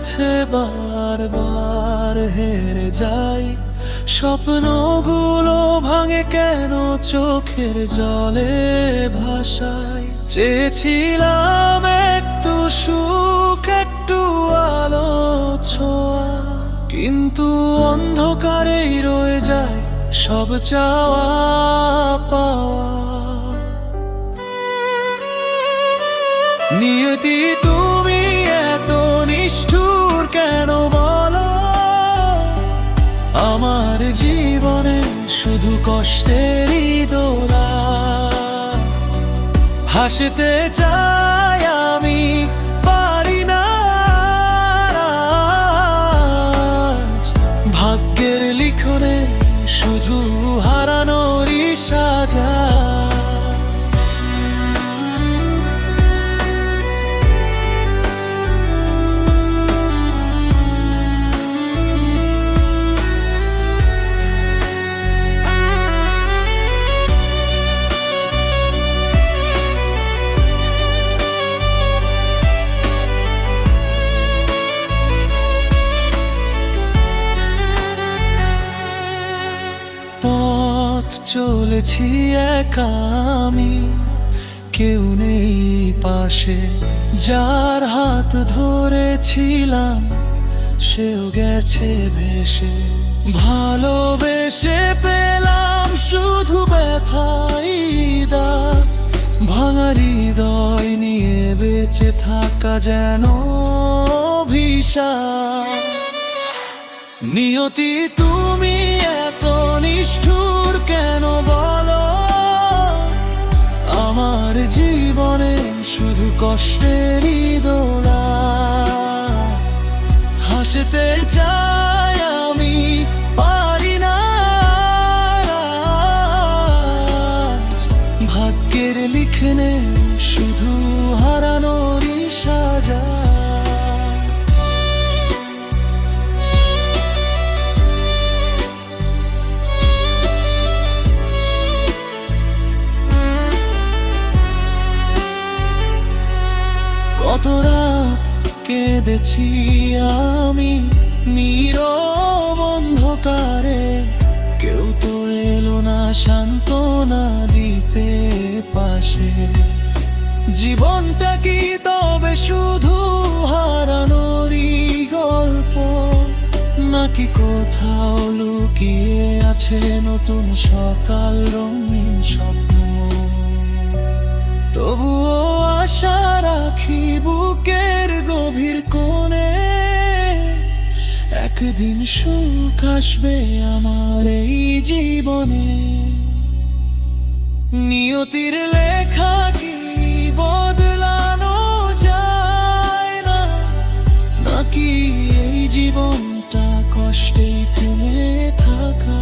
কাছে বারবার হেরে যাই। স্বপ্নগুলো ভাঙে কেন চোখের জলে ভাসায়। চেয়েছিলাম একটু সুখ, একটু আলো ছোঁয়া, কিন্তু অন্ধকারেই রয়ে যায় সব চাওয়া পাওয়া। নিয়তি তুমি এত নিষ্ঠুর কেন বলো? আমার জীবনে শুধু কষ্টেরই দোলা। হাসতে চাই আমি, পারি না আজ। ভাগ্যের লিখনে শুধু হারানোরই সাজা। পথ চলেছি একা আমি, কেউ নেই পাশে। যার হাত ধরেছিলাম সেও গেছে ভেসে। ভালোবেসে পেলাম শুধু ব্যথাই দাগ। ভাঙা হৃদয় নিয়ে বেঁচে থাকা যেন অভিশাপ। নিয়তি তুমি এত নিষ্ঠুর কেন বলো? আমার জীবনে শুধু কষ্টেরই দোলা। হাসতে চাই আমি, পারি না আজ। ভাগ্যের লিখনে শুধু হারানোরই সাজা। কত রাত কেঁদেছি আমি নীরব অন্ধকারে। কেউ তো এলো না সান্ত্বনা দিতে পাশে। জীবনটা কি তবে শুধু হারানোরই গল্প, নাকি কোথাও লুকিয়ে আছে নতুন সকাল, রঙিন স্বপ্ন? তবুও আশা রাখি বুকের গভীর কোণে, একদিন সুখ আসবে আমার এই জীবনে। নিয়তির লেখা কি বদলানো যায় না, নাকি এই জীবনটা কষ্টে থেমে থাকা?